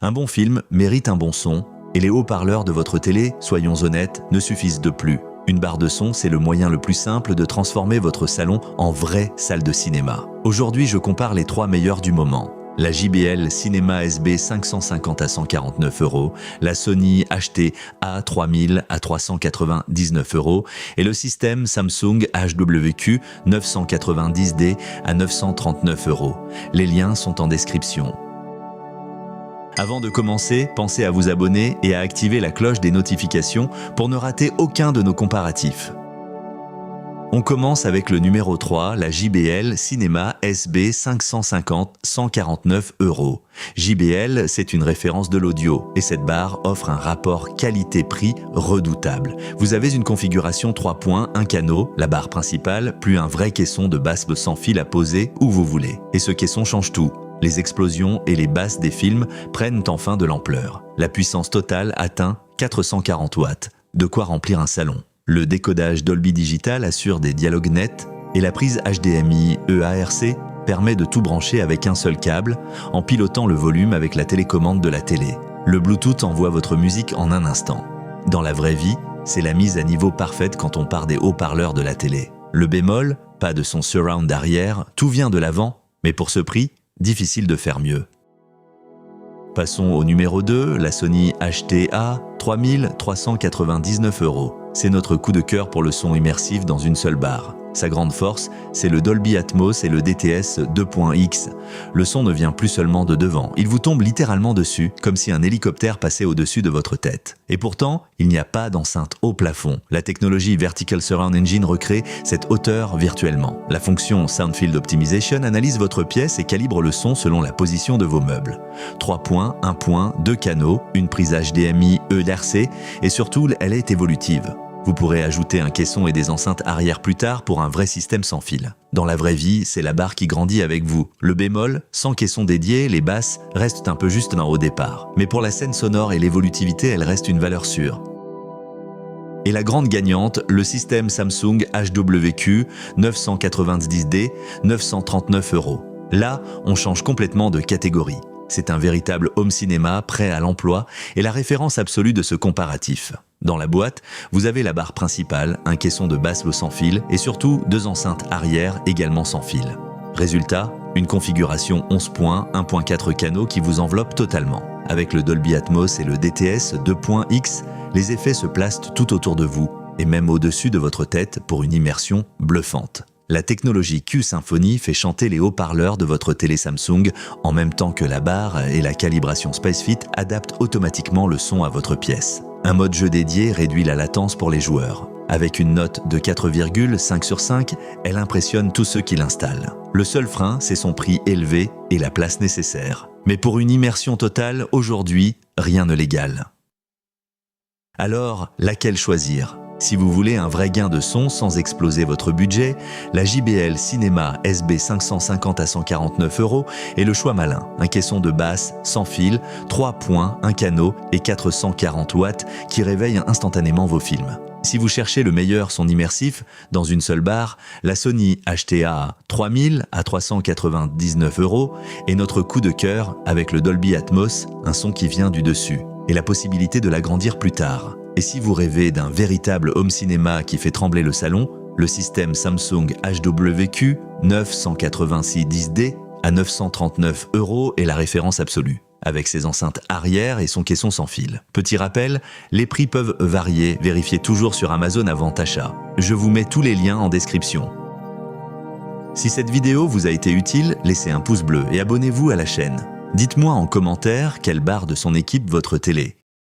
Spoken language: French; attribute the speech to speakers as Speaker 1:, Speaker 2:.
Speaker 1: Un bon film mérite un bon son, et les haut-parleurs de votre télé, soyons honnêtes, ne suffisent de plus. Une barre de son, c'est le moyen le plus simple de transformer votre salon en vraie salle de cinéma. Aujourd'hui, je compare les 3 meilleurs du moment. La JBL Cinema SB 550 à 149 €, la Sony HT-A 3000 à 399 € et le système Samsung HWQ 990D à 939 €. Les liens sont en description. Avant de commencer, pensez à vous abonner et à activer la cloche des notifications pour ne rater aucun de nos comparatifs. On commence avec le numéro 3, la JBL Cinema SB 550 149 €. JBL, c'est une référence de l'audio et cette barre offre un rapport qualité-prix redoutable. Vous avez une configuration 3 points, un canot, la barre principale, plus un vrai caisson de basses sans fil à poser où vous voulez. Et ce caisson change tout. Les explosions et les basses des films prennent enfin de l'ampleur. La puissance totale atteint 440 watts, de quoi remplir un salon. Le décodage Dolby Digital assure des dialogues nets et la prise HDMI EARC permet de tout brancher avec un seul câble en pilotant le volume avec la télécommande de la télé. Le Bluetooth envoie votre musique en un instant. Dans la vraie vie, c'est la mise à niveau parfaite quand on part des haut-parleurs de la télé. Le bémol, pas de son surround arrière, tout vient de l'avant, mais pour ce prix, difficile de faire mieux. Passons au numéro 2, la Sony HT-A 3399 €. C'est notre coup de cœur pour le son immersif dans une seule barre. Sa grande force, c'est le Dolby Atmos et le DTS 2.x. Le son ne vient plus seulement de devant, il vous tombe littéralement dessus, comme si un hélicoptère passait au-dessus de votre tête. Et pourtant, il n'y a pas d'enceinte haut plafond. La technologie Vertical Surround Engine recrée cette hauteur virtuellement. La fonction Sound Field Optimization analyse votre pièce et calibre le son selon la position de vos meubles. 3 points, 1 point, 2 canaux, une prise HDMI EARC et surtout, elle est évolutive. Vous pourrez ajouter un caisson et des enceintes arrière plus tard pour un vrai système sans fil. Dans la vraie vie, c'est la barre qui grandit avec vous. Le bémol, sans caisson dédié, les basses restent un peu juste au départ. Mais pour la scène sonore et l'évolutivité, elle reste une valeur sûre. Et la grande gagnante, le système Samsung HWQ 990D 939 €. Là, on change complètement de catégorie. C'est un véritable home cinéma prêt à l'emploi et la référence absolue de ce comparatif. Dans la boîte, vous avez la barre principale, un caisson de basse sans fil et surtout 2 enceintes arrière également sans fil. Résultat, une configuration 11 points, 1.4 canaux qui vous enveloppe totalement. Avec le Dolby Atmos et le DTS 2.x, les effets se placent tout autour de vous et même au-dessus de votre tête pour une immersion bluffante. La technologie Q-Symphony fait chanter les haut-parleurs de votre télé Samsung en même temps que la barre et la calibration SpaceFit adaptent automatiquement le son à votre pièce. Un mode jeu dédié réduit la latence pour les joueurs. Avec une note de 4,5 sur 5, elle impressionne tous ceux qui l'installent. Le seul frein, c'est son prix élevé et la place nécessaire. Mais pour une immersion totale, aujourd'hui, rien ne l'égale. Alors, laquelle choisir ? Si vous voulez un vrai gain de son sans exploser votre budget, la JBL Cinema SB 550 à 149 € est le choix malin. Un caisson de basse, sans fil, 3 points, un canot et 440 watts qui réveillent instantanément vos films. Si vous cherchez le meilleur son immersif, dans une seule barre, la Sony HT-A 3000 à 399 € est notre coup de cœur avec le Dolby Atmos, un son qui vient du dessus, et la possibilité de l'agrandir plus tard. Et si vous rêvez d'un véritable home cinéma qui fait trembler le salon, le système Samsung HWQ 990D à 939 € est la référence absolue, avec ses enceintes arrière et son caisson sans fil. Petit rappel, les prix peuvent varier, vérifiez toujours sur Amazon avant achat. Je vous mets tous les liens en description. Si cette vidéo vous a été utile, laissez un pouce bleu et abonnez-vous à la chaîne. Dites-moi en commentaire quelle barre de son équipe votre télé.